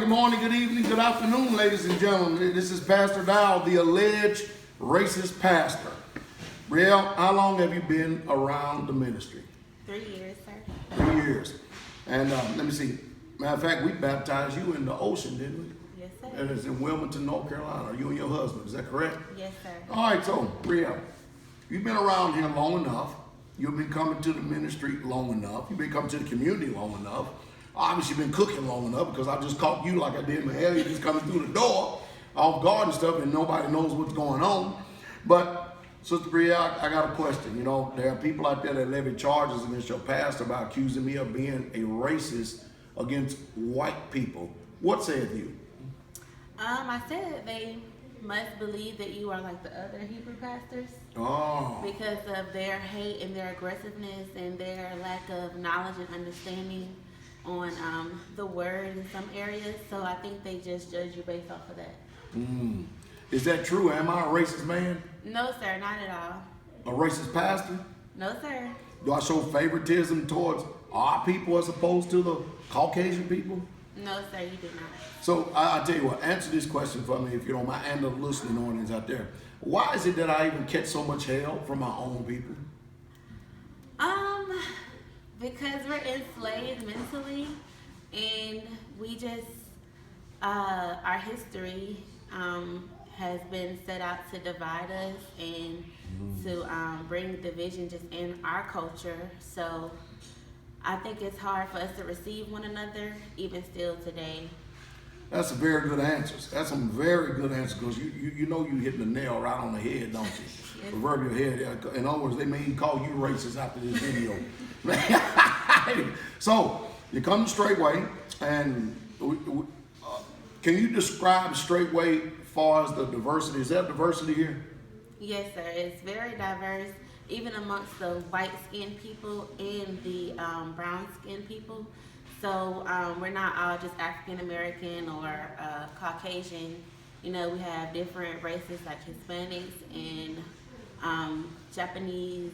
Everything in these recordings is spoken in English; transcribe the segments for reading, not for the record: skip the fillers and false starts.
good morning, good evening, good afternoon, ladies and gentlemen. This is Pastor Dowell, the alleged racist pastor. Brielle, how long have you been around the ministry? 3 years, sir. 3 years. And let me see. Matter of fact, we baptized you in the ocean, didn't we? Yes, sir. And it's in Wilmington, North Carolina. You and your husband, is that correct? Yes, sir. All right, so, Brielle, you've been around here long enough. You've been coming to the ministry long enough. You've been coming to the community long enough. Obviously, you've been cooking long enough because I just caught you like I did with Elliot, just coming through the door, off guard and stuff, and nobody knows what's going on. But, Sister Brielle, I got a question. You know, there are people out there that levy charges against your pastor by accusing me of being a racist against white people. What said you? I said they must believe that you are like the other Hebrew pastors. Oh. Because of their hate and their aggressiveness and their lack of knowledge and understanding on the word in some areas. So I think they just judge you based off of that. Is that true? Am I a racist man? No, sir, not at all. A racist pastor? No, sir. Do I show favoritism towards our people as opposed to the Caucasian people? No, sir, you do not. So I tell you what, answer this question for me if you don't mind, and the listening audience out there. Why is it that I even catch so much hell from my own people? Because we're enslaved mentally, and we just, our history has been set out to divide us and to bring division just in our culture. So I think it's hard for us to receive one another, even still today. That's a very good answer. That's some very good answers because you know you hitting the nail right on the head, don't you? Yes. Proverbial head. In other words, they may even call you racist after this video. So you come to Straightway, and can you describe Straightway as far as the diversity? Is there diversity here? Yes, sir. It's very diverse, even amongst the white-skinned people and the brown-skinned people. So we're not all just African-American or Caucasian. You know, we have different races like Hispanics and Japanese.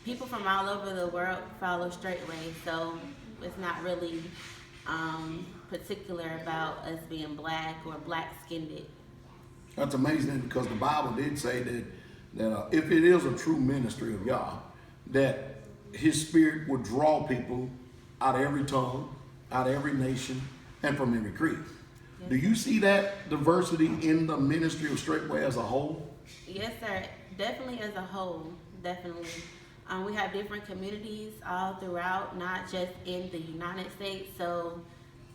People from all over the world follow Straightway, so it's not really particular about us being black or black-skinned. That's amazing because the Bible did say that if it is a true ministry of God, that His Spirit would draw people out of every tongue, out of every nation, and from every creed. Yes. Do you see that diversity in the ministry of Straightway as a whole? Yes, sir. Definitely as a whole, definitely. We have different communities all throughout, not just in the United States. So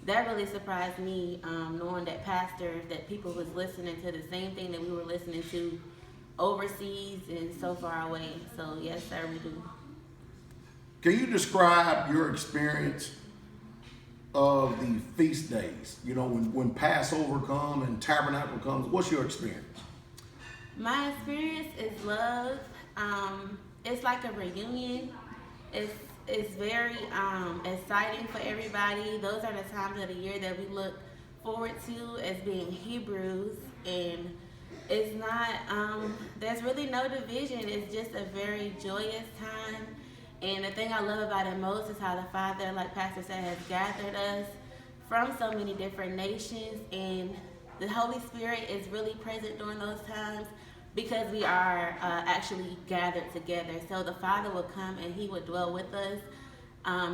that really surprised me, knowing that that people was listening to the same thing that we were listening to overseas and so far away. So yes, sir, we do. Can you describe your experience of the feast days? You know, when Passover comes and Tabernacle comes, what's your experience? My experience is love. It's like a reunion. It's very exciting for everybody. Those are the times of the year that we look forward to as being Hebrews, and it's not, there's really no division. It's just a very joyous time. And the thing I love about it most is how the Father, like Pastor said, has gathered us from so many different nations, and the Holy Spirit is really present during those times because we are actually gathered together. So the Father will come and He would dwell with us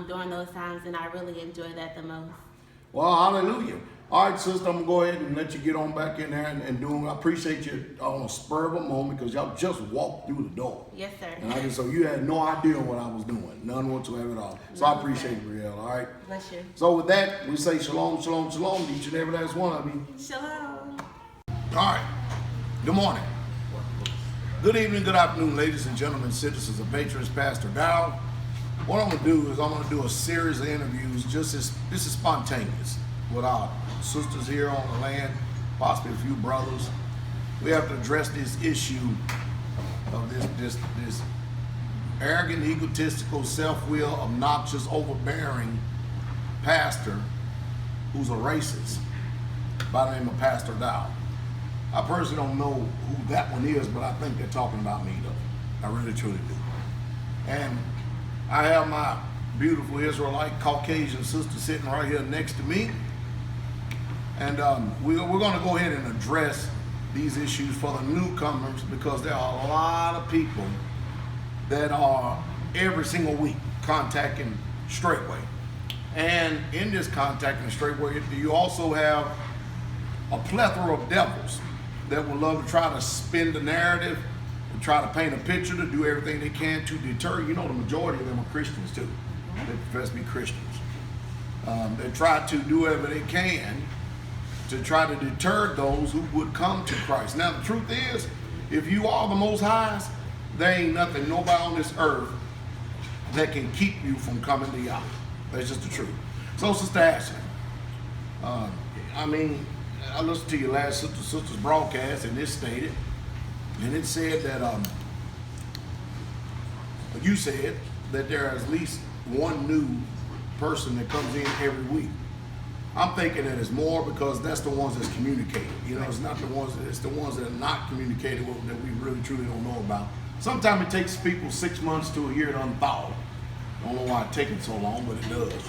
during those times, and I really enjoy that the most. Well, hallelujah. All right, sister, I'm going to go ahead and let you get on back in there and do it. I appreciate you on a spur of a moment because y'all just walked through the door. Yes, sir. And so you had no idea what I was doing, none whatsoever at all. So I appreciate it, Brielle, all right? Bless you. So with that, we say shalom, shalom, shalom to each and every last one of you. Shalom. All right. Good morning. Good evening, good afternoon, ladies and gentlemen, citizens and patrons. Pastor Dowell. What I'm going to do is I'm going to do a series of interviews. This is spontaneous with our sisters here on the land, possibly a few brothers. We have to address this issue of this arrogant, egotistical, self-willed, obnoxious, overbearing pastor who's a racist by the name of Pastor Dowell. I personally don't know who that one is, but I think they're talking about me though. I really truly do. And I have my beautiful Israelite Caucasian sister sitting right here next to me. And we're going to go ahead and address these issues for the newcomers, because there are a lot of people that are every single week contacting Straightway. And in this contacting Straightway, you also have a plethora of devils that would love to try to spin the narrative and try to paint a picture, to do everything they can to deter. You know, the majority of them are Christians too. They profess to be Christians. They try to do whatever they can to try to deter those who would come to Christ. Now, the truth is, if you are the Most High's, there ain't nothing, nobody on this earth that can keep you from coming to Yah. That's just the truth. So, Sister Ashley, I listened to your last sister's broadcast, and it stated, and it said that you said that there is at least one new person that comes in every week. I'm thinking that it's more, because that's the ones that's communicated. You know, it's not the ones that, it's the ones that are not communicated with, that we really truly don't know about. Sometimes it takes people 6 months to a year to unthaw. I don't know why it's taking so long, but it does.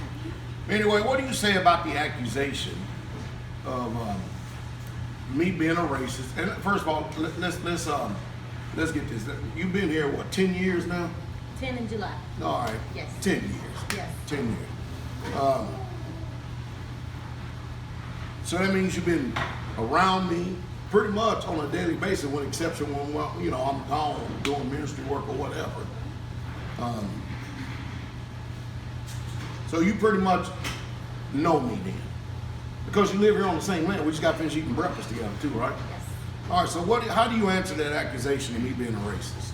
Anyway, what do you say about the accusation of me being a racist? And first of all, let's get this. You've been here, what, 10 years now? 10 in July. All right. Yes. 10 years. Yes. 10 years. So that means you've been around me pretty much on a daily basis, with exception when, you know, I'm gone doing ministry work or whatever. So you pretty much know me then, because you live here on the same land. We just got finished eating breakfast together too, right? Yes. All right. So how do you answer that accusation of me being a racist?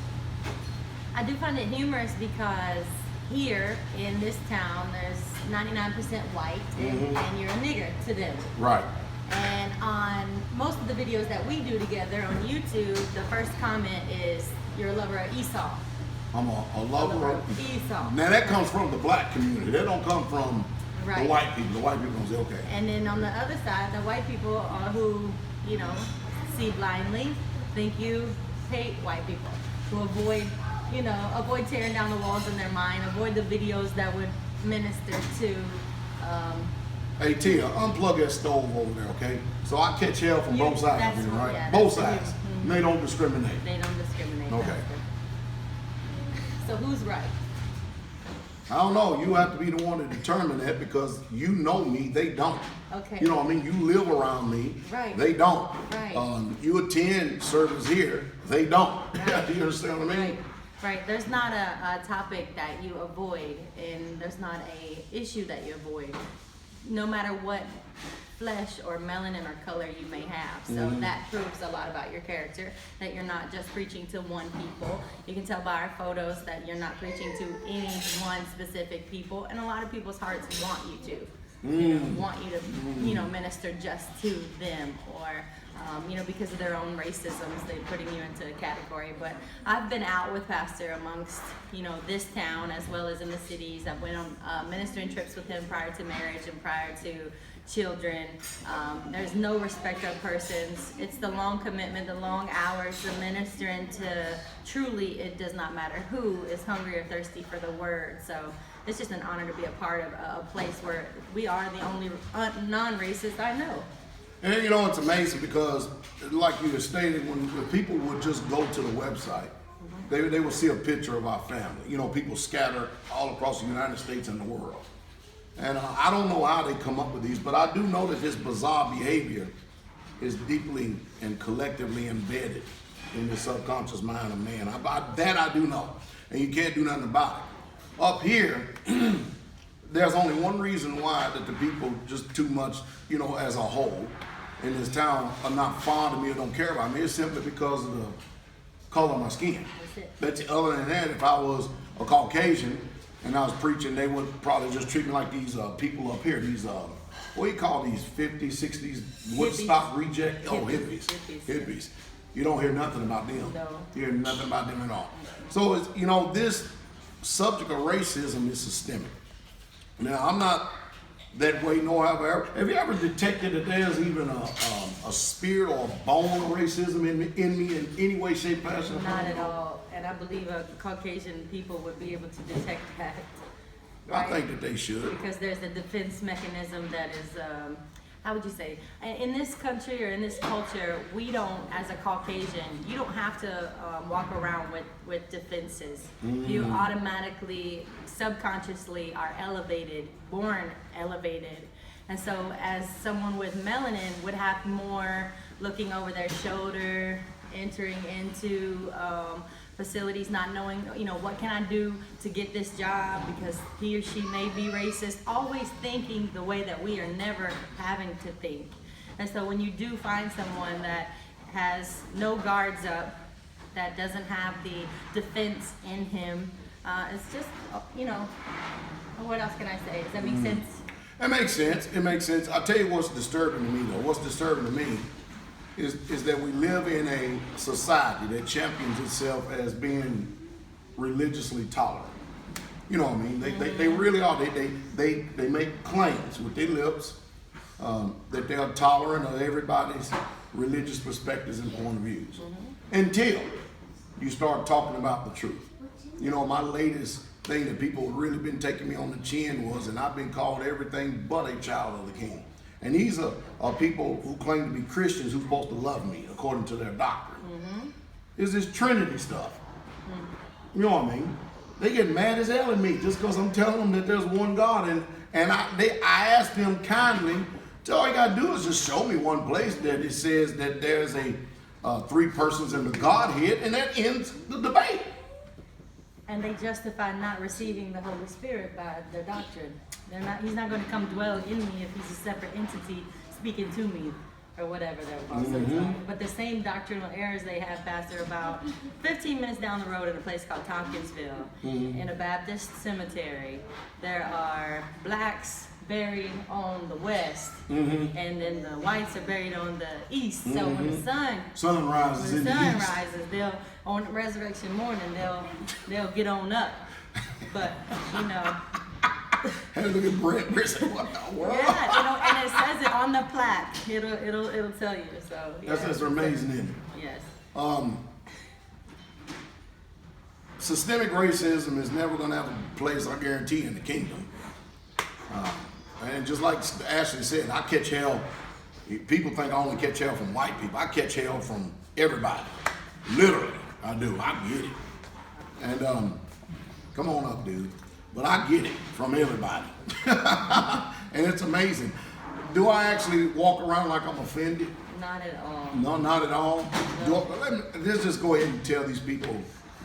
I do find it humorous, because here in this town, there's 99% white, and you're a nigger to them. Right. And on most of the videos that we do together on YouTube, the first comment is, you're a lover of Esau. I'm a lover of Esau. Now that comes from the black community. That don't come from Right. the white people. The white people don't say, okay. And then on the other side, the white people who, you know, see blindly, think you hate white people, to avoid tearing down the walls in their mind, avoid the videos that would minister to. Hey Tia, unplug that stove over there, okay? So I catch hell from both sides, that's of it, what- right? yeah, Both that's sides. what And they don't discriminate. They don't discriminate. Okay. Pastor. So who's right? I don't know. You have to be the one to determine that, because you know me, they don't. Okay. You know what I mean? You live around me. Right. They don't. Right. You attend service here. They don't. Right. Do you understand what I mean? Right. There's not a topic that you avoid, and there's not a issue that you avoid, no matter what flesh or melanin or color you may have. So that proves a lot about your character, that you're not just preaching to one people. You can tell by our photos that you're not preaching to any one specific people, and a lot of people's hearts want you to. Want you to, minister just to them, or, because of their own racisms, they're putting you into a category. But I've been out with Pastor amongst, this town as well as in the cities. I've went on ministering trips with him prior to marriage and prior to children. There's no respect of persons. It's the long commitment, the long hours, the ministering to, truly, it does not matter who is hungry or thirsty for the word. So it's just an honor to be a part of a place where we are the only non-racist I know. And it's amazing, because like you had stated, when people would just go to the website, they would see a picture of our family. People scattered all across the United States and the world. And I don't know how they come up with these, but I do know that this bizarre behavior is deeply and collectively embedded in the subconscious mind of man. That I do know, and you can't do nothing about it. Up here, there's only one reason why that the people just too much, as a whole, in this town are not fond of me or don't care about me. It's simply because of the color of my skin. That's it. Other than that, if I was a Caucasian and I was preaching, they would probably just treat me like these people up here, these, what do you call these, 50s, 60s, Woodstock reject? Oh, hippies. You don't hear nothing about them. No. You hear nothing about them at all. So, it's, this subject of racism is systemic. Now, I'm not that way, nor have I ever. Have you ever detected that there's even a spirit or a bone of racism in me in any way, shape, fashion? Not at all. And I believe Caucasian people would be able to detect that. I think that they should. Because there's a defense mechanism that is how would you say, in this country or in this culture, we don't, as a Caucasian, you don't have to walk around with defenses. You automatically, subconsciously are elevated, born elevated. And so as someone with melanin would have more looking over their shoulder, entering into facilities, not knowing, what can I do to get this job because he or she may be racist, always thinking the way that we are never having to think. And so when you do find someone that has no guards up, that doesn't have the defense in him, it's just, what else can I say? Does that make sense? It makes sense. It makes sense. I'll tell you what's disturbing to me, though. What's disturbing to me is that we live in a society that champions itself as being religiously tolerant. You know what I mean? They really are. They make claims with their lips that they're tolerant of everybody's religious perspectives and point of views. Until you start talking about the truth. My latest thing that people have really been taking me on the chin was, and I've been called everything but a child of the King. And these are people who claim to be Christians who's supposed to love me according to their doctrine. It's this Trinity stuff. You know what I mean? They get mad as hell at me just because I'm telling them that there's one God. And I asked them kindly, all you got to do is just show me one place that it says that there's a 3 persons in the Godhead, and that ends the debate. And they justify not receiving the Holy Spirit by their doctrine. He's not going to come dwell in me if he's a separate entity speaking to me, or whatever they're also But the same doctrinal errors they have, Pastor, about 15 minutes down the road in a place called Tompkinsville, in a Baptist cemetery, there are blacks buried on the west, and then the whites are buried on the east. So when the sun rises, they'll, on resurrection morning, they'll get on up. But Hey, look at Brent. What the world? Yeah, and it says it on the plaque. It'll tell you. So that's amazing, isn't it? Yes. Systemic racism is never going to have a place, I guarantee, in the kingdom. And just like Ashley said, I catch hell. People think I only catch hell from white people. I catch hell from everybody. Literally, I do. I get it. And come on up, dude. But I get it from everybody. And it's amazing. Do I actually walk around like I'm offended? Not at all. No, not at all. No. Let's just go ahead and tell these people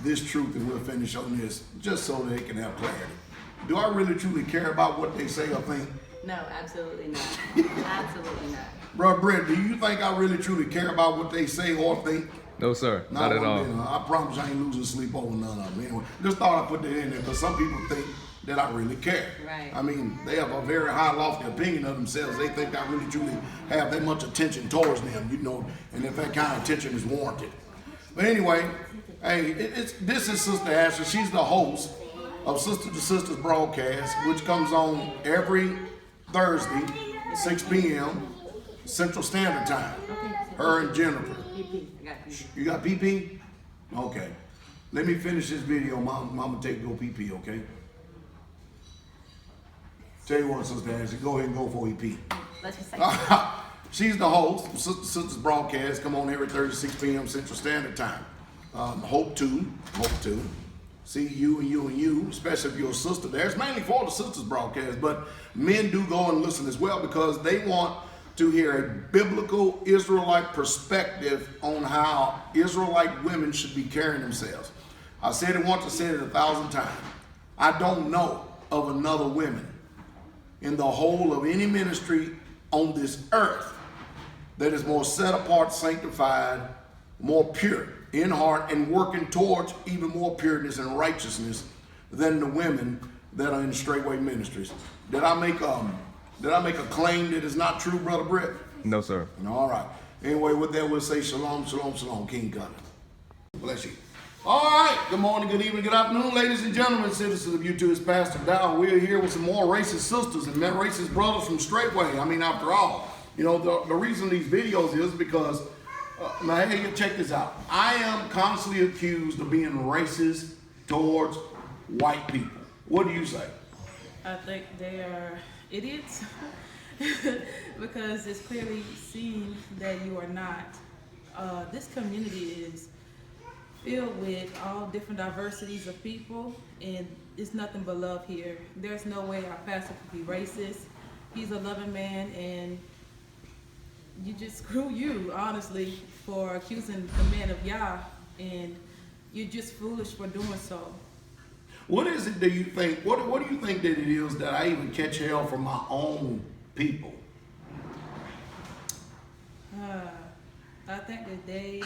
this truth, and we'll finish on this, just so they can have clarity. Do I really truly care about what they say or think? No, absolutely not. Absolutely not. Bro, Brett, do you think I really truly care about what they say or think? No, sir. Not at all. I promise I ain't losing sleep over none of them. Anyway, just thought I'd put that in there because some people think that I really care. Right. I mean, they have a very high, lofty opinion of themselves. They think I really truly have that much attention towards them, and if that kind of attention is warranted. But anyway, hey, this is Sister Ashley. She's the host of Sister to Sisters broadcast, which comes on every Thursday, 6 p.m. Central Standard Time. Her and Jennifer. PP. I got PP. You got PP? Okay. Let me finish this video. Mama take go PP, okay? Tell you what, Sister Ashley, go ahead and go for EP. Let's just say. She's the host of Sister Sisters broadcast. Come on every Thursday, 6 p.m. Central Standard Time. Hope to see you and you, especially if you're a sister there. It's mainly for the sisters broadcast, but men do go and listen as well because they want to hear a biblical Israelite perspective on how Israelite women should be carrying themselves. I said it once, I said it 1,000 times. I don't know of another woman in the whole of any ministry on this earth that is more set apart, sanctified, more pure in heart, and working towards even more pureness and righteousness than the women that are in straightway ministries. Did I make a claim that is not true, Brother Brett? No, sir. All right. Anyway, with that, we'll say shalom, shalom, shalom. King Gunner. Bless you. All right. Good morning, good evening, good afternoon, ladies and gentlemen, citizens of YouTube. It's Pastor Dowell. We're here with some more racist sisters and racist brothers from straightway. I mean, after all, the reason these videos is because, now, hey, check this out. I am constantly accused of being racist towards white people. What do you say? I think they are idiots because it's clearly seen that you are not. This community is filled with all different diversities of people, and it's nothing but love here. There's no way our pastor could be racist. He's a loving man, and you just screw you, honestly, for accusing the man of Yah, and you're just foolish for doing so. What is it that you think, what do you think that it is that I even catch hell from my own people? I think that they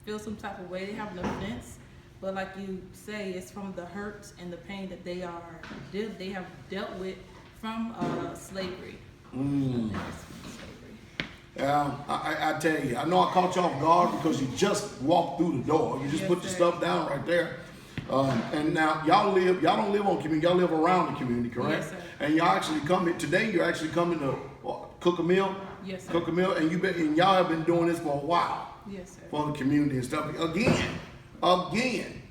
feel some type of way, they have an offense, but like you say, it's from the hurts and the pain that they have dealt with from slavery. I tell you, I know I caught you off guard because you just walked through the door. You just put your stuff down right there. And now y'all don't live on community, y'all live around the community, correct? Yes, sir. And y'all actually come in, today you're actually coming to cook a meal? Yes, sir. Cook a meal, and y'all have been doing this for a while. Yes, sir. For the community and stuff. Again,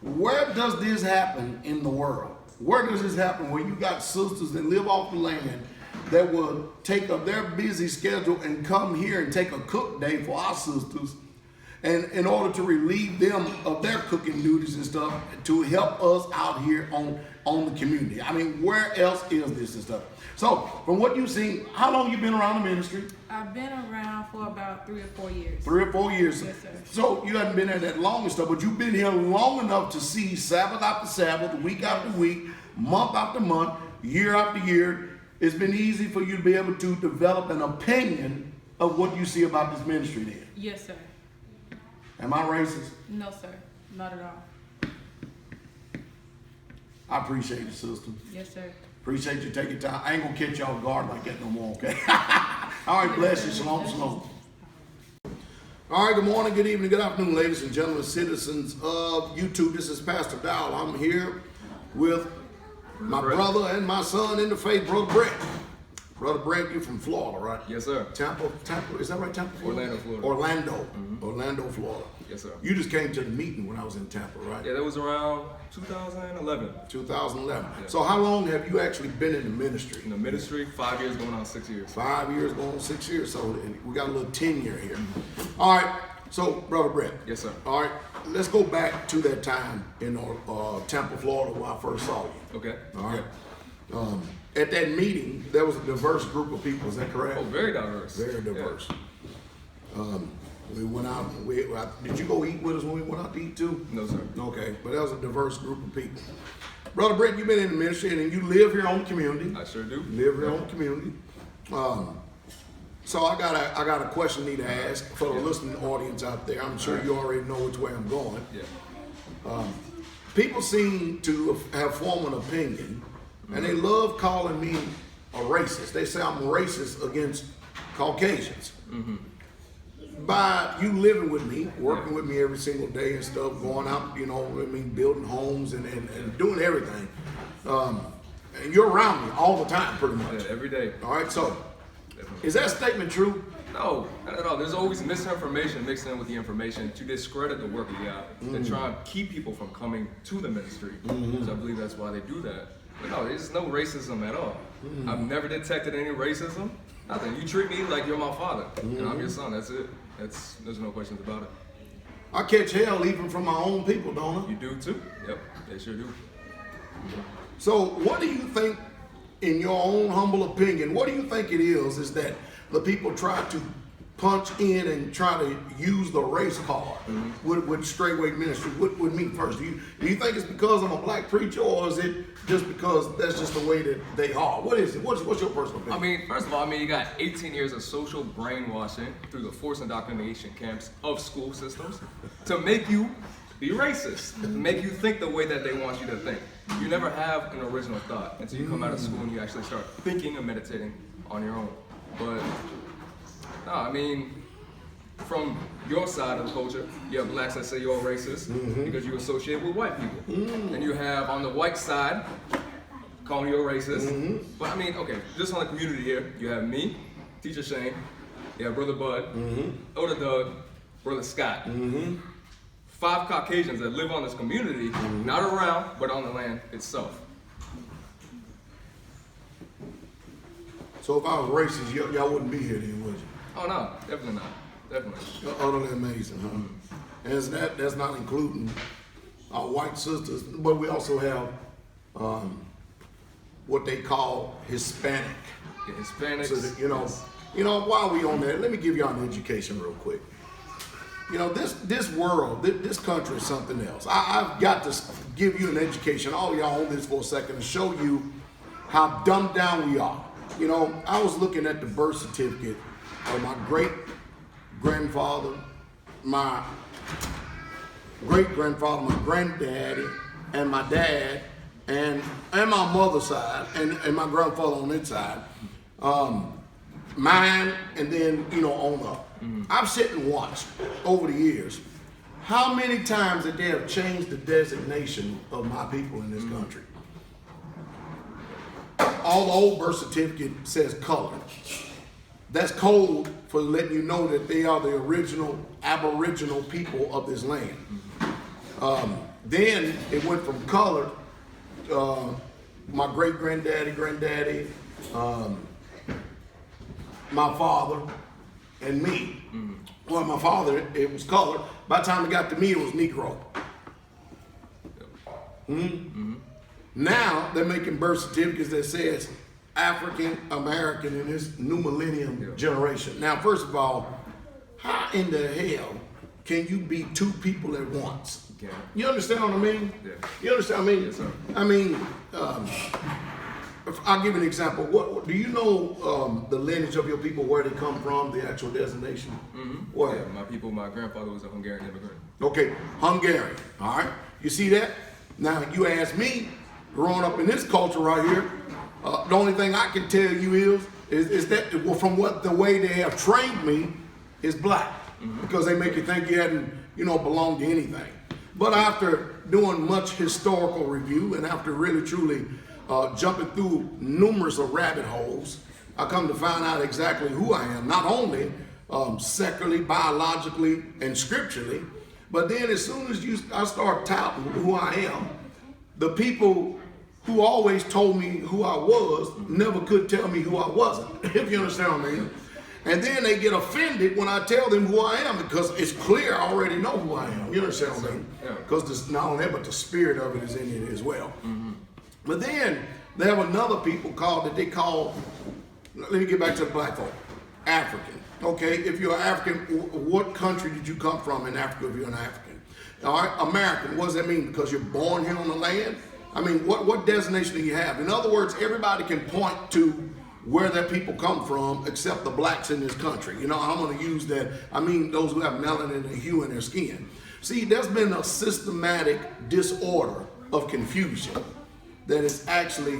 where does this happen in the world? Where does this happen where you got sisters that live off the land that will take up their busy schedule and come here and take a cook day for our sisters, and in order to relieve them of their cooking duties and stuff, to help us out here on the community? I mean, where else is this and stuff? So, from what you've seen, how long you been around the ministry? I've been around for about 3 or 4 years. 3 or 4 years. Yes, sir. So you haven't been there that long and stuff, but you've been here long enough to see Sabbath after Sabbath, week after week, month after month, year after year. It's been easy for you to be able to develop an opinion of what you see about this ministry then. Yes, sir. Am I racist? No, sir. Not at all. I appreciate you, sister. Yes, sir. Appreciate you taking time. I ain't gonna catch you off guard like that no more, okay? All right, bless you. Shalom, shalom. All right, good morning, good evening, good afternoon, ladies and gentlemen, citizens of YouTube. This is Pastor Dowell. I'm here with my brother and my son in the faith, Brother Brett. Brother Brett, you're from Florida, right? Yes, sir. Tampa, is that right, Tampa, Florida? Orlando, Florida. Orlando, Florida. Yes, sir. You just came to the meeting when I was in Tampa, right? Yeah, that was around 2011. 2011. Yeah. So how long have you actually been in the ministry? In the ministry, 5 years going on 6 years. 5 years, going on 6 years. So we got a little tenure here. All right. So, Brother Brett. Yes, sir. All right. Let's go back to that time in Tampa, Florida, where I first saw you. Okay. All right. At that meeting, there was a diverse group of people. Is that correct? Oh, very diverse. Very diverse. Yeah. We went out. Did you go eat with us when we went out to eat too? No, sir. Okay, but that was a diverse group of people. Brother Brett, you've been in the ministry and you live here on the community. I sure do. Live here on the community. So I got a question I need to ask for the listening audience out there. I'm sure you already know which way I'm going. Yeah. People seem to have formed an opinion, and they love calling me a racist. They say I'm racist against Caucasians. By you living with me, working with me every single day and stuff, going out, building homes and doing everything. And you're around me all the time, pretty much. Yeah, every day. All right, so is that statement true? No, not at all. There's always misinformation mixed in with the information to discredit the work of God, to try and keep people from coming to the ministry. So I believe that's why they do that. But no, there's no racism at all. I've never detected any racism. Nothing. You treat me like you're my father, and I'm your son. That's it. There's no questions about it. I catch hell even from my own people, don't I? You do too. Yep, they sure do. So what do you think, in your own humble opinion, what do you think it is that the people try to punch in and try to use the race card with straightway ministry? With me first, do you think it's because I'm a black preacher, or is it just because that's just the way that they are? What is it? What's your personal opinion? I mean, first of all, you got 18 years of social brainwashing through the forced indoctrination camps of school systems to make you be racist, make you think the way that they want you to think. You never have an original thought until you come out of school and you actually start thinking and meditating on your own. But no, from your side of the culture, you have blacks that say you're racist because you associate with white people. And you have on the white side calling you a racist. But okay, just on the community here, you have me, Teacher Shane, you have Brother Bud, Elder Doug, Brother Scott. 5 Caucasians that live on this community, not around, but on the land itself. So if I was racist, y'all wouldn't be here then, would you? Oh no, definitely not. Definitely. Utterly amazing, huh? And that's not including our white sisters, but we also have what they call Hispanic. Yeah, Hispanics. So that, you know, while we on that, let me give y'all an education real quick. You know, this world, this country is something else. I've got to give you an education, all y'all hold this for a second, to show you how dumbed down we are. You know, I was looking at the birth certificate of my great-grandfather, my great-grandfather, my granddaddy, and my dad, and my mother's side, and my grandfather on that side. Mine, and then, on up. I've sat and watched over the years how many times that they have changed the designation of my people in this country. All the old birth certificate says color. That's code for letting you know that they are the original aboriginal people of this land. Then it went from color, my great-granddaddy, my father, and me. Well, my father, it was colored. By the time it got to me, it was Negro. Now they're making birth certificates that says African American in this new millennium generation. Now, first of all, how in the hell can you be two people at once? You understand what I mean? Yeah. You understand what I mean? Yes, sir. I mean, I'll give you an example. What do you know the lineage of your people, where they come from, the actual designation? Where? Yeah, my grandfather was a Hungarian immigrant. Okay, Hungarian. All right. You see that? Now, you ask me, growing up in this culture right here, the only thing I can tell you is that from the way they have trained me is black, because they make you think you hadn't, belonged to anything. But after doing much historical review and after really truly jumping through numerous of rabbit holes, I come to find out exactly who I am, not only secularly, biologically, and scripturally, but then as soon as I start touting who I am, the people who always told me who I was never could tell me who I wasn't, if you understand what I mean. And then they get offended when I tell them who I am, because it's clear I already know who I am. You understand what I mean? Because not only that, but the spirit of it is in it as well. But then they have another people that they call, let me get back to the black folk, African. Okay, if you're African, what country did you come from in Africa if you're an African? All right, American, what does that mean? Because you're born here on the land? I mean, what designation do you have? In other words, everybody can point to where their people come from except the blacks in this country. I'm going to use that. I mean those who have melanin and hue in their skin. See, there's been a systematic disorder of confusion that is actually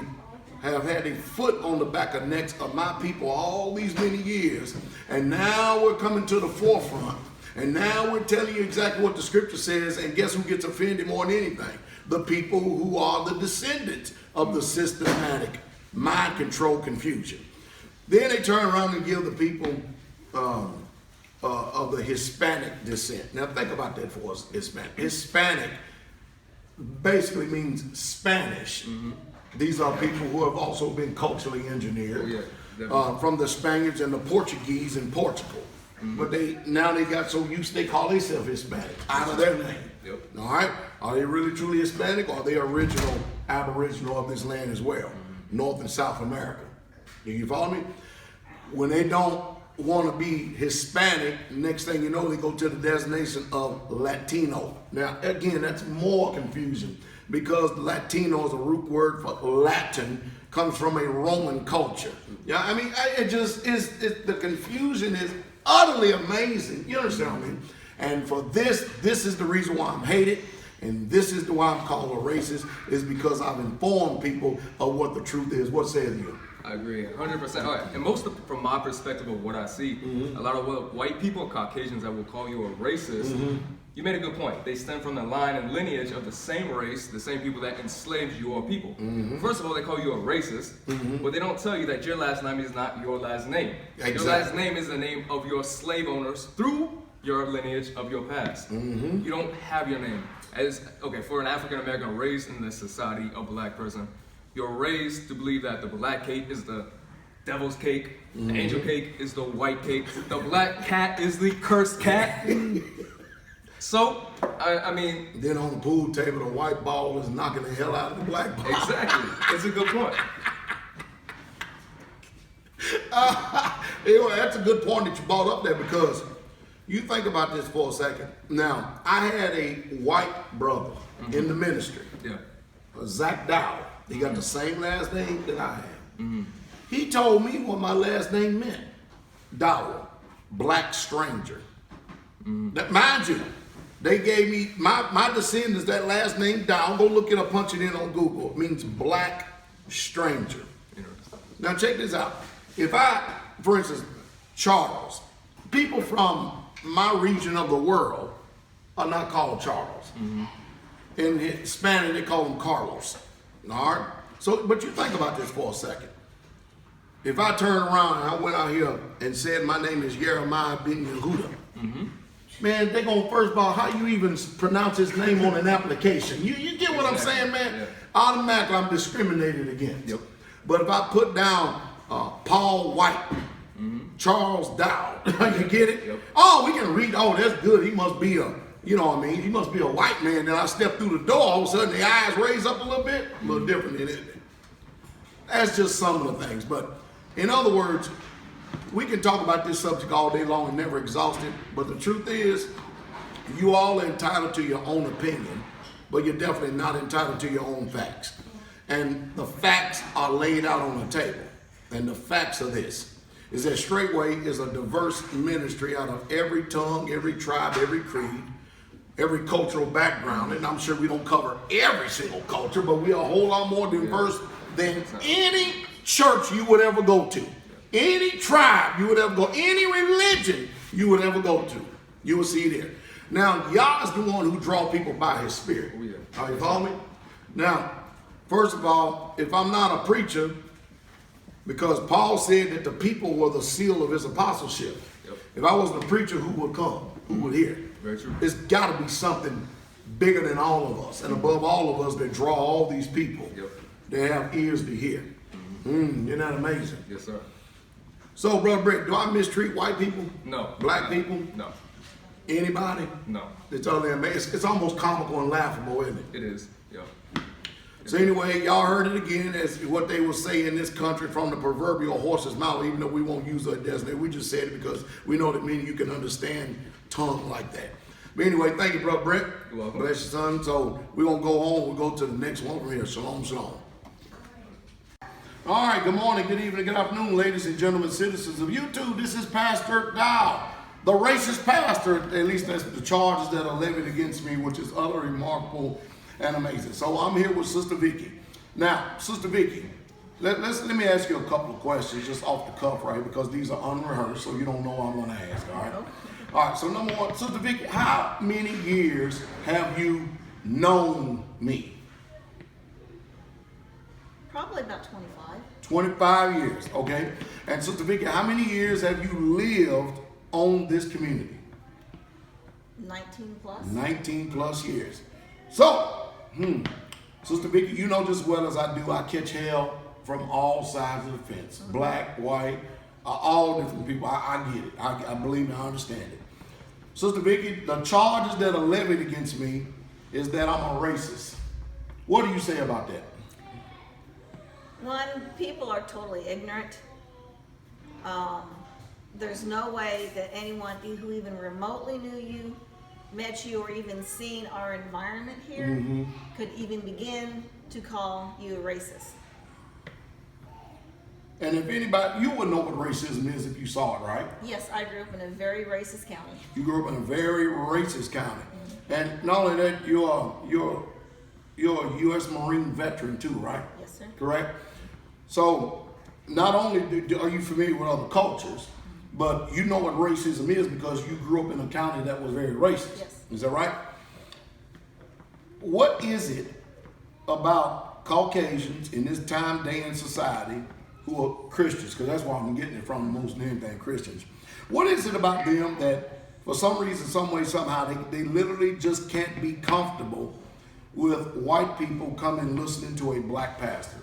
have had a foot on the back of necks of my people all these many years. And now we're coming to the forefront. And now we're telling you exactly what the scripture says. And guess who gets offended more than anything? The people who are the descendants of the systematic mind control confusion. Then they turn around and give the people of the Hispanic descent. Now think about that for us, Hispanic. Hispanic basically means Spanish. These are people who have also been culturally engineered from the Spaniards and the Portuguese in Portugal. But they got so used, they call themselves Hispanic out of their name. All right? Are they really truly Hispanic, or are they original aboriginal of this land as well? North and South America. Do you follow me? When they don't want to be Hispanic, next thing you know, they go to the designation of Latino. Now, again, that's more confusion, because Latino is a root word for Latin, comes from a Roman culture. Yeah, I mean, it just is, the confusion is utterly amazing. You understand what I mean? And for this is the reason why I'm hated. And this is why I'm called a racist, is because I've informed people of what the truth is. What says you? I agree, 100%. All right. And from my perspective of what I see, a lot of white people, Caucasians, that will call you a racist. You made a good point. They stem from the line and lineage of the same race, the same people that enslaved your people. First of all, they call you a racist, but they don't tell you that your last name is not your last name. Exactly. Your last name is the name of your slave owners through your lineage of your past. You don't have your name. For an African American raised in the society of black person, you're raised to believe that the black cape is the devil's cake. The angel cake is the white cake. The black cat is the cursed cat. So, I mean... Then on the pool table, the white ball is knocking the hell out of the black ball. Exactly. It's a good point. Anyway, that's a good point that you brought up there, because you think about this for a second. Now, I had a white brother in the ministry, Yeah. Zach Dowell. He got the same last name that I have. He told me what my last name meant. Dowell, black stranger. That, mind you, they gave me, my descendants, that last name Dowell, go look it up, punch it in on Google. It means black stranger. Interesting. Now check this out. If I, for instance, Charles, people from my region of the world are not called Charles. In Spanish, they call them Carlos. All right? So, but you think about this for a second. If I turn around and I went out here and said my name is Jeremiah Ben Yehuda, man, they're going to first of all, how you even pronounce his name on an application? You get what I'm saying, man? Yeah. Automatically, I'm discriminated against. Yep. But if I put down Paul White, Charles Dowell, you get it? Yep. Oh, we can read, oh, that's good. He must be a, you know what I mean? He must be a white man. Then I step through the door, all of a sudden the eyes raise up a little bit. A little different, isn't it? That's just some of the things. But in other words, we can talk about this subject all day long and never exhaust it. But the truth is, you all are entitled to your own opinion, but you're definitely not entitled to your own facts. And the facts are laid out on the table. And the facts are this, is that Straightway is a diverse ministry out of every tongue, every tribe, every creed, every cultural background. And I'm sure we don't cover every single culture, but we are a whole lot more diverse than any church you would ever go to, any tribe you would ever go, any religion you would ever go to. You will see there. Now, Yah is the one who draws people by his spirit. Oh, yeah. Are you follow me? Now, first of all, if I'm not a preacher, because Paul said that the people were the seal of his apostleship. Yep. If I wasn't a preacher, who would come? Who would hear? Very true. It's got to be something bigger than all of us, and above all of us, that draw all these people. Yep. They have ears to hear. Isn't that amazing? Yes, sir. So, Brother Brett, do I mistreat white people? No. Black people? No. Anybody? No. It's totally amazing. It's almost comical and laughable, isn't it? It is. Yeah. So anyway, y'all heard it again as what they will say in this country from the proverbial horse's mouth, even though we won't use a designate. We just said it because we know that meaning you can understand tongue like that. But anyway, thank you, Brother Brett. You're welcome. Bless your son. So we're going to go on. We'll go to the next one from here. Shalom, shalom. All right, good morning, good evening, good afternoon, ladies and gentlemen, citizens of YouTube. This is Pastor Dowell, the racist pastor. At least that's the charges that are levied against me, which is utterly remarkable and amazing. So I'm here with Sister Vicky. Now, Sister Vicky, let me ask you a couple of questions just off the cuff, right? Because these are unrehearsed, so you don't know what I'm going to ask, all right? All right, so number one, Sister Vicky, how many years have you known me? Probably about 25. 25 years, okay? And Sister Vicky, how many years have you lived on this community? 19 plus. 19 plus years. So, Sister Vicky, you know just as well as I do, I catch hell from all sides of the fence. Black, white, all different people. I get it. I believe me, I understand it. Sister Vicky, the charges that are levied against me is that I'm a racist. What do you say about that? One, people are totally ignorant. There's no way that anyone who even remotely knew you, met you, or even seen our environment here could even begin to call you a racist. And if anybody, you would know what racism is if you saw it, right? Yes, I grew up in a very racist county. You grew up in a very racist county. And not only that, you're a U.S. Marine veteran too, right? Yes, sir. Correct? So not only are you familiar with other cultures, but you know what racism is because you grew up in a county that was very racist. Yes. Is that right? What is it about Caucasians in this time, day, and society who are Christians, because that's where I'm getting it from, most than anything, Christians. What is it about them that for some reason, some way, somehow, they literally just can't be comfortable with white people coming listening to a black pastor?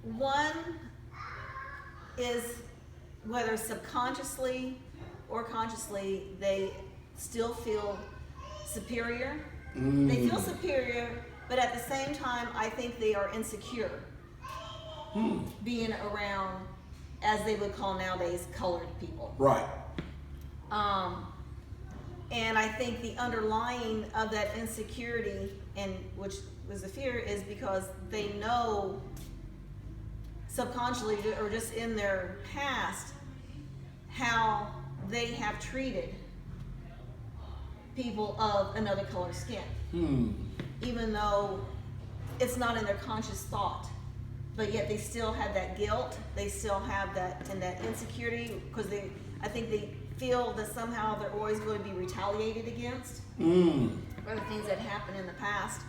One is whether subconsciously or consciously they still feel superior. They feel superior, but at the same time, I think they are insecure being around, as they would call nowadays, colored people. Right. And I think the underlying of that insecurity, and which was the fear, is because they know subconsciously or just in their past how they have treated people of another color skin. Even though it's not in their conscious thought, but yet they still have that guilt, they still have that and that insecurity, because I think they feel that somehow they're always going to be retaliated against for the things that happened in the past.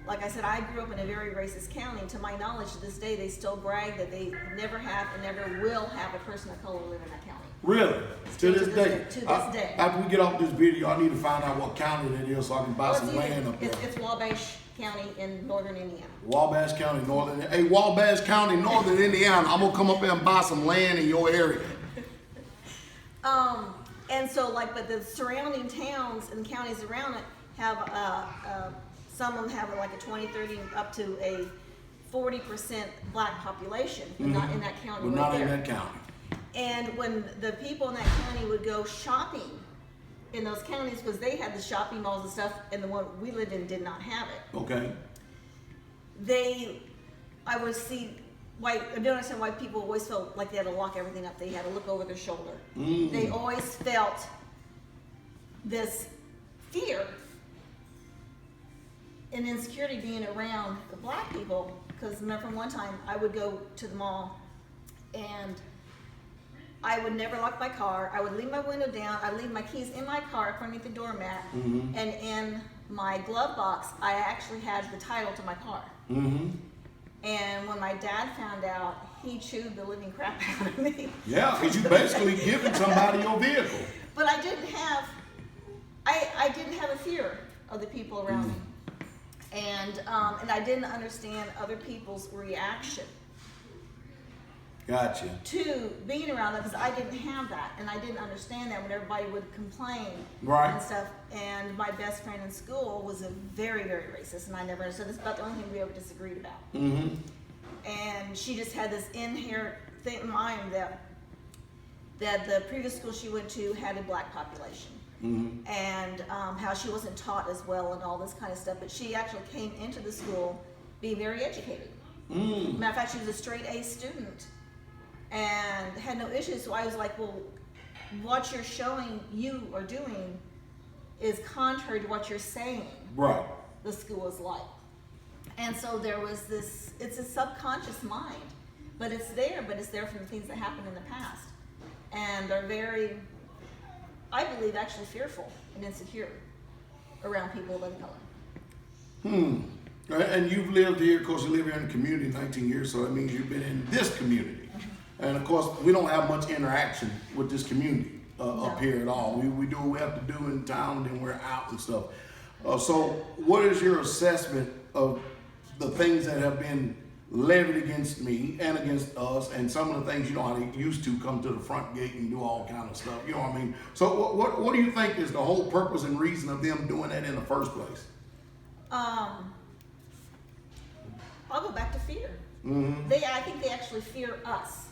Like I said, I grew up in a very racist county. To my knowledge, to this day, they still brag that they never have and never will have a person of color live in that county. Really? To this day? To this day. After we get off this video, I need to find out what county that is so I can buy some land up there. It's Wabash County in northern Indiana. Wabash County, northern. Hey, Wabash County, northern Indiana. I'm gonna come up there and buy some land in your area. And so, but the surrounding towns and counties around it have, some of them have like a 20, 30, up to a 40% black population, but not in that county. But not in that county. And when the people in that county would go shopping in those counties, because they had the shopping malls and stuff, and the one we lived in did not have it. Okay. I would see I don't understand why people always felt like they had to lock everything up. They had to look over their shoulder. They always felt this fear and insecurity being around the black people. Because remember, from one time I would go to the mall and I would never lock my car. I would leave my window down. I'd leave my keys in my car underneath the doormat. And in my glove box, I actually had the title to my car. And when my dad found out, he chewed the living crap out of me. Yeah, because you basically giving somebody your vehicle. But I didn't have a fear of the people around me. And I didn't understand other people's reaction Gotcha. to being around them, because I didn't have that, and I didn't understand that when everybody would complain Right. and stuff. And my best friend in school was a very, very racist, and I never understood. This is about the only thing we ever disagreed about. And she just had this inherent thing in mind that the previous school she went to had a black population. And how she wasn't taught as well and all this kind of stuff. But she actually came into the school being very educated. Matter of fact, she was a straight A student and had no issues. So I was like, well, what you're showing you are doing is contrary to what you're saying Right. the school is like. And so there was this, it's a subconscious mind, but it's there from the things that happened in the past. And they're very, I believe, actually fearful and insecure around people of other color. And you've lived here, of course, you live here in the community 19 years, so that means you've been in this community. And of course, we don't have much interaction with this community up here at all. We do what we have to do in town, and then we're out and stuff. So what is your assessment of the things that have been levied against me and against us, and some of the things, how they used to come to the front gate and do all kind of stuff, you know what I mean? So what do you think is the whole purpose and reason of them doing that in the first place? I'll go back to fear. I think they actually fear us.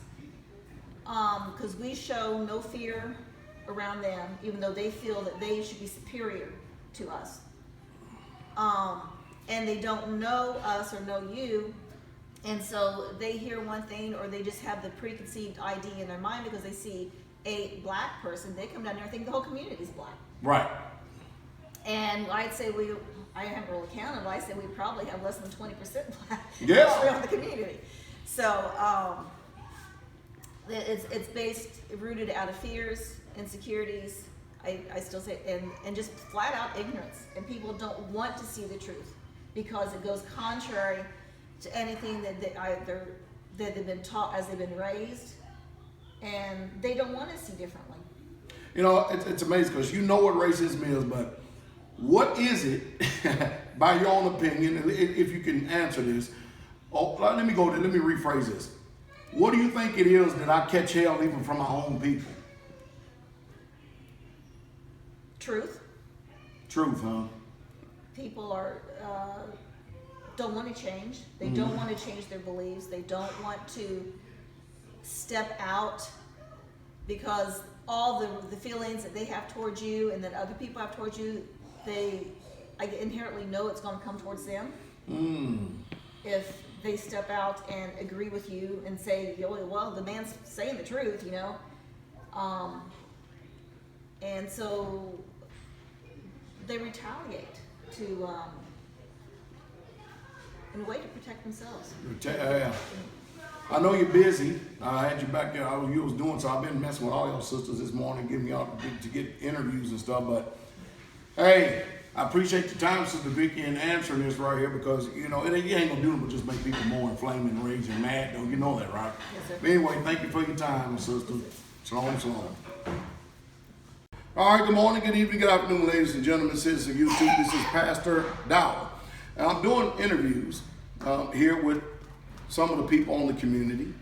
Because we show no fear around them, even though they feel that they should be superior to us. And they don't know us or know you, and so they hear one thing, or they just have the preconceived idea in their mind because they see a black person. They come down there and think the whole community is black. Right. And I'd say I haven't really counted, but I say we probably have less than 20% black around the community. So it's rooted out of fears, insecurities, I still say, and just flat out ignorance. And people don't want to see the truth because it goes contrary to anything that they've been taught as they've been raised, and they don't want to see differently. It's amazing because you know what racism is, but what is it, by your own opinion, if you can answer this, let me go there. Let me rephrase this. What do you think it is that I catch hell even from my own people? Truth. Truth, huh? People are don't want to change. They don't want to change their beliefs. They don't want to step out because all the feelings that they have towards you and that other people have towards you, I inherently know it's going to come towards them. If they step out and agree with you and say, well, the man's saying the truth, you know. And so they retaliate to in a way to protect themselves. I know you're busy. I had you back there. You was doing so. I've been messing with all your sisters this morning, giving y'all to get interviews and stuff. But hey, I appreciate your time, Sister Vicky, in answering this right here because you know you ain't gonna do it but just make people more inflamed and rage and mad. Though you know that, right? Yes, sir. But anyway, thank you for your time, sister. Shalom, shalom. All right, good morning, good evening, good afternoon, ladies and gentlemen, citizens of YouTube. This is Pastor Dowell. And I'm doing interviews here with some of the people in the community,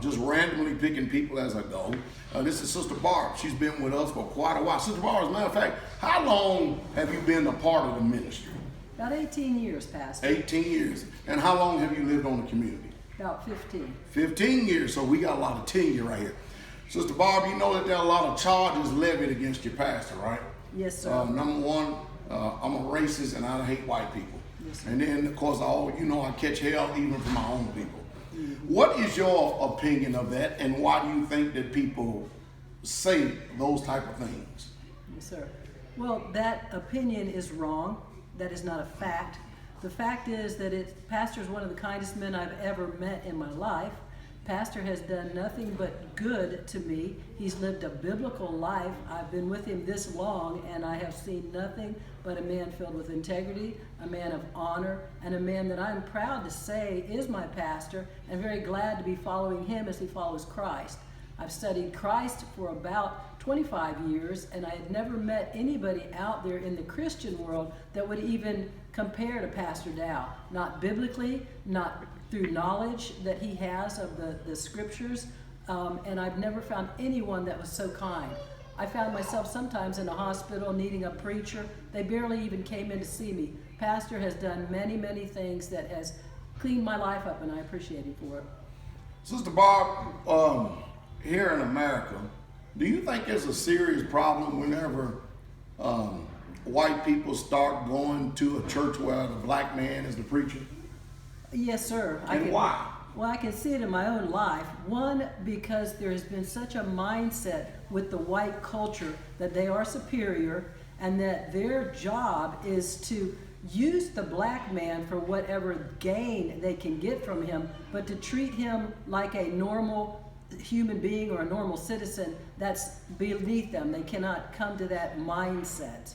just randomly picking people as I go. This is Sister Barb. She's been with us for quite a while. Sister Barb, as a matter of fact, how long have you been a part of the ministry? About 18 years, Pastor. 18 years. And how long have you lived on the community? About 15. 15 years, so we got a lot of tenure right here. Sister Barb, you know that there are a lot of charges levied against your pastor, right? Yes, sir. Number one, I'm a racist and I hate white people. Yes, sir. And then, of course, I catch hell even from my own people. What is your opinion of that, and why do you think that people say those type of things? Yes, sir. Well, that opinion is wrong. That is not a fact. The fact is that Pastor is one of the kindest men I've ever met in my life. Pastor has done nothing but good to me. He's lived a biblical life. I've been with him this long, and I have seen nothing but a man filled with integrity, a man of honor, and a man that I'm proud to say is my pastor, and very glad to be following him as he follows Christ. I've studied Christ for about 25 years, and I had never met anybody out there in the Christian world that would even compare to Pastor Dowell. Not biblically, not through knowledge that he has of the scriptures, and I've never found anyone that was so kind. I found myself sometimes in a hospital needing a preacher. They barely even came in to see me. Pastor has done many, many things that has cleaned my life up, and I appreciate him for it. Sister Barb, here in America, do you think there's a serious problem whenever white people start going to a church where the black man is the preacher? Yes, sir. And why? Well, I can see it in my own life. One, because there has been such a mindset with the white culture that they are superior and that their job is to use the black man for whatever gain they can get from him, but to treat him like a normal human being or a normal citizen that's beneath them. They cannot come to that mindset.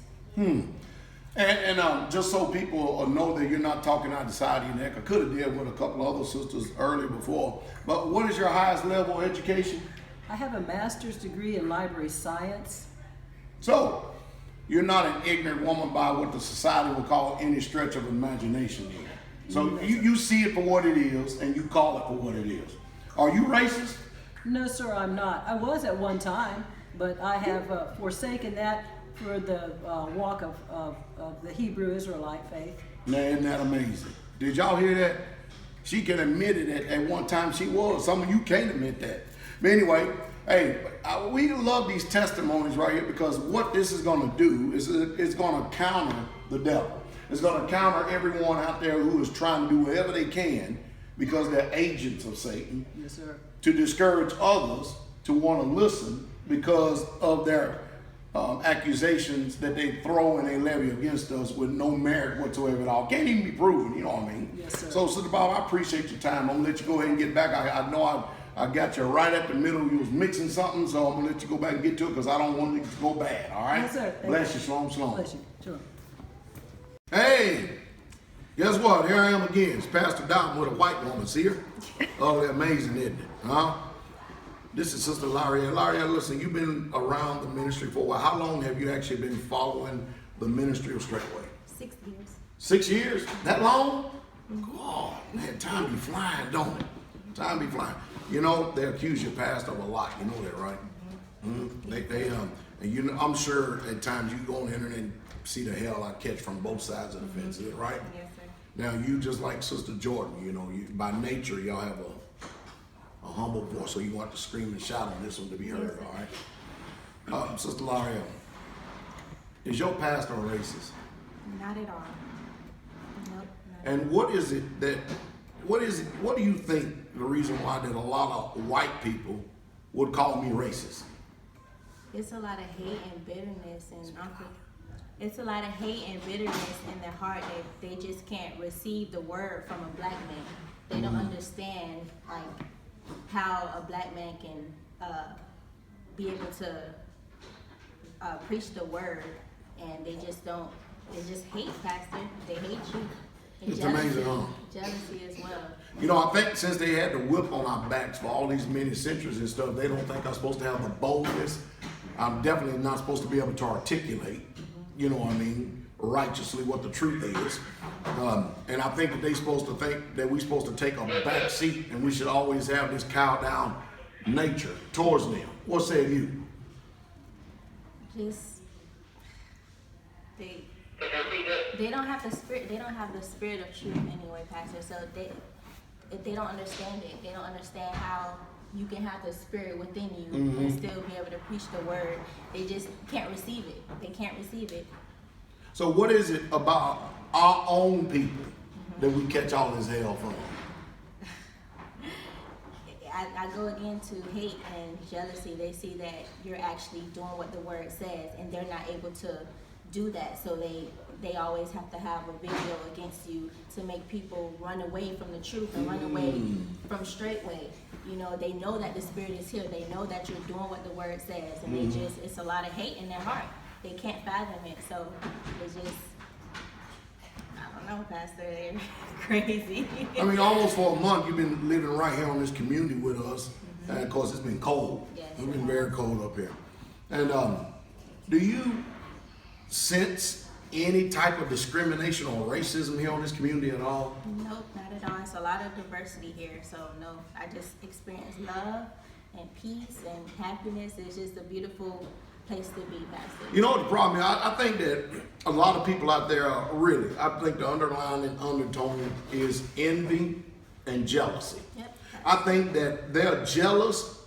And just so people know that you're not talking out the side of your neck, I could have dealt with a couple other sisters earlier before, but what is your highest level of education? I have a master's degree in library science. So, you're not an ignorant woman by what the society would call any stretch of imagination here. So you see it for what it is and you call it for what it is. Are you racist? No, sir, I'm not. I was at one time, but I have forsaken that for the walk of the Hebrew Israelite faith. Now, isn't that amazing? Did y'all hear that? She can admit it at one time she was. Some of you can't admit that. But anyway, hey, we love these testimonies right here because what this is going to do is it's going to counter the devil. It's going to counter everyone out there who is trying to do whatever they can because they're agents of Satan. Yes, sir. To discourage others to want to listen because of their accusations that they throw and they levy against us with no merit whatsoever at all. Can't even be proven, you know what I mean? Yes, sir. So, Sister Bob, I appreciate your time. I'm going to let you go ahead and get back. I know I got you right at the middle. You was mixing something, so I'm going to let you go back and get to it because I don't want it to go bad, all right? Yes, sir. Bless you. Shalom, shalom. Bless you. Sure. Hey, guess what? Here I am again. It's Pastor Dowell with a white woman's here. Oh, amazing, isn't it? Huh? This is Sister Lafayette. Lafayette, listen, you've been around the ministry for a while. How long have you actually been following the ministry of Straightway? 6 years. 6 years? That long? God, man, time be flying, don't it? Time be flying. You know, they accuse your pastor of a lot. You know that, right? And you know, I'm sure at times you go on the internet and see the hell I catch from both sides of the fence, is it right? Yes, sir. Now, you just like Sister Jordan, you know, by nature, y'all have a humble voice, so you want to scream and shout on this one to be heard, all right? Sister L'Oreal, is your pastor a racist? Not at all. Nope. And what do you think the reason why that a lot of white people would call me racist? It's a lot of hate and bitterness, and it's a lot of hate and bitterness in their heart that they just can't receive the word from a black man. They don't understand like how a black man can be able to preach the word, and they just don't. They just hate pastor. They hate you. And It's amazing, huh? Jealousy as well. You know, I think since they had the whip on our backs for all these many centuries and stuff, they don't think I'm supposed to have the boldness. I'm definitely not supposed to be able to articulate, you know what I mean, righteously what the truth is. And I think that they're supposed to think that we're supposed to take a back seat and we should always have this cow down nature towards them. What say you? Just they don't have the spirit. They don't have the spirit of truth anyway, Pastor. So they don't understand it. They don't understand how you can have the spirit within you and still be able to preach the word. They just can't receive it. They can't receive it. So what is it about our own people that we catch all this hell from? I go again to hate and jealousy. They see that you're actually doing what the word says, and they're not able to do that. So they always have to have a video against you to make people run away from the truth and run away from straight way. You know, they know that the spirit is here. They know that you're doing what the word says, and they just, it's a lot of hate in their heart. They can't fathom it. So they just, I don't know, Pastor, they're crazy. I mean, almost for a month, you've been living right here on this community with us. And of course, it's been cold. Yes. It's been very cold up here. And do you sense any type of discrimination or racism here on this community at all? Nope, not at all. It's a lot of diversity here. So no, I just experience love and peace and happiness. It's just a beautiful place to be, Pastor. You know what the problem is? I think that a lot of people out there are really, I think the underlying undertone is envy and jealousy. Yep. I think that they're jealous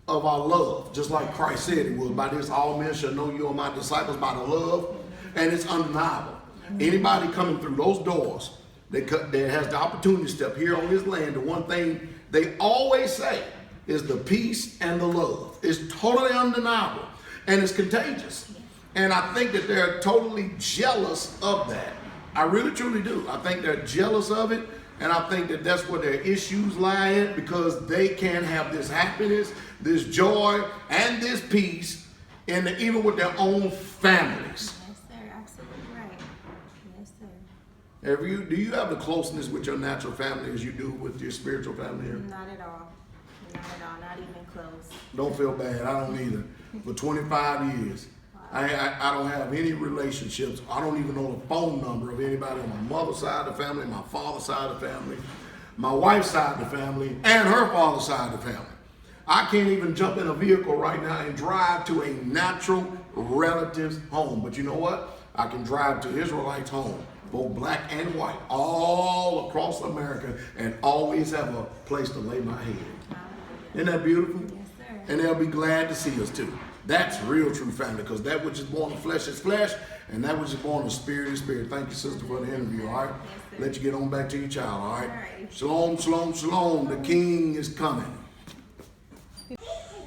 of our love, just like Christ said it was. By this all men shall know you are my disciples, by the love, and it's undeniable. Anybody coming through those doors that has the opportunity to step here on this land, the one thing they always say is the peace and the love. It's totally undeniable, and it's contagious. And I think that they're totally jealous of that. I really truly do. I think they're jealous of it, and I think that that's where their issues lie at, because they can't have this happiness, this joy, and this peace, even with their own families. Yes, sir. Absolutely right. Yes, sir. Do you have the closeness with your natural family as you do with your spiritual family here? Not at all. Not at all. Not even close. Don't feel bad. I don't either. For 25 years, I don't have any relationships. I don't even know the phone number of anybody on my mother's side of the family, my father's side of the family, my wife's side of the family, and her father's side of the family. I can't even jump in a vehicle right now and drive to a natural relative's home. But you know what? I can drive to Israelites' home, both black and white, all across America, and always have a place to lay my head. Isn't that beautiful? Yes, sir. And they'll be glad to see us too. That's real true family, because that which is born of flesh is flesh, and that which is born of spirit is spirit. Thank you, sister, for the interview, all right? Yes, sir. Let you get on back to your child, all right? All right. Shalom, shalom, shalom. The king is coming.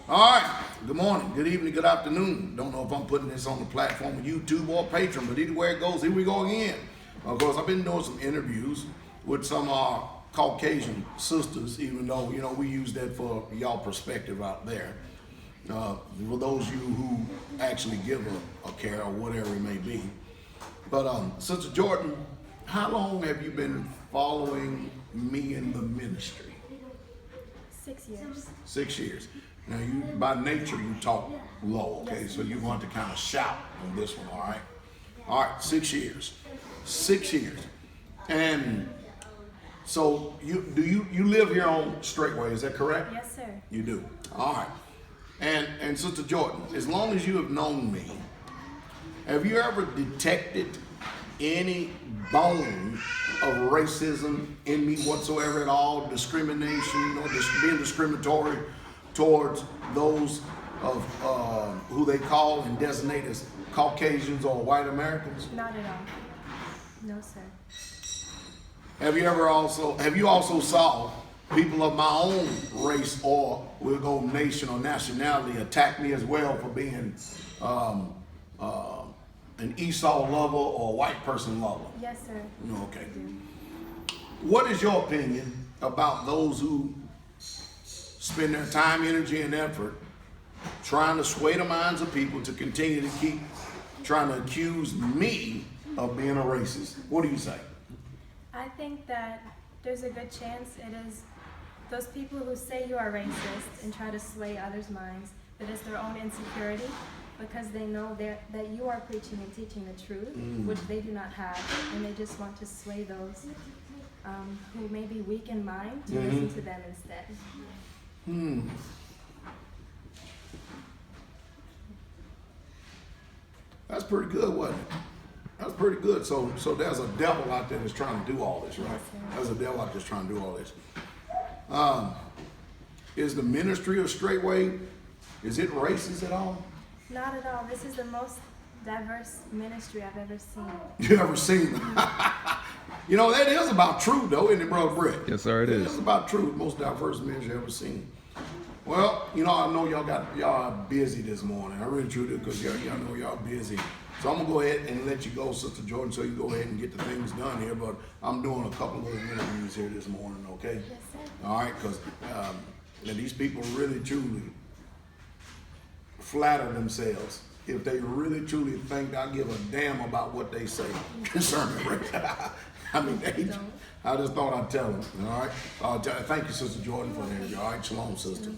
All right. Good morning, good evening, good afternoon. Don't know if I'm putting this on the platform of YouTube or Patreon, but either way it goes, here we go again. Of course, I've been doing some interviews with some Caucasian sisters, even though, you know, we use that for y'all perspective out there. For those of you who actually give a care or whatever it may be. But Sister Jordan, how long have you been following me in the ministry? 6 years. 6 years. Now, you by nature, you talk low, okay? So you're going to kind of shout on this one, all right? All right, 6 years. 6 years. And So you live here on Straightway, is that correct? Yes, sir. You do. All right. And Sister Jordan, as long as you have known me, have you ever detected any bone of racism in me whatsoever at all? Discrimination or being discriminatory towards those of who they call and designate as Caucasians or white Americans? Not at all. No, sir. Have you also saw people of my own race, or we'll go nation or nationality, attack me as well for being an Esau lover or a white person lover? Yes, sir. No, okay. I do. What is your opinion about those who spend their time, energy, and effort trying to sway the minds of people to continue to keep trying to accuse me of being a racist? What do you say? I think that there's a good chance it is those people who say you are racist and try to sway others' minds, that it's their own insecurity because they know that you are preaching and teaching the truth, which they do not have, and they just want to sway those who may be weak in mind to listen to them instead. That's pretty good, wasn't it? That's pretty good. So there's a devil out there that's trying to do all this, right? There's a devil out there that's trying to do all this. Is the ministry of Straightway, is it racist at all? Not at all. This is the most diverse ministry I've ever seen. You ever seen? You know, that is about truth, though, isn't it, Brother Brett? Yes, sir, it is. It's about truth. Most diverse ministry I've ever seen. Well, you know, I know y'all are busy this morning. I really truly do, because y'all know y'all busy. So I'm gonna go ahead and let you go, Sister Jordan, so you go ahead and get the things done here. But I'm doing a couple of interviews here this morning, okay? Yes, sir. All right, because these people really truly flatter themselves if they really truly think I give a damn about what they say concerning race. I mean, I just thought I'd tell them. All right. Thank you, Sister Jordan, for the interview. All right, shalom, sister.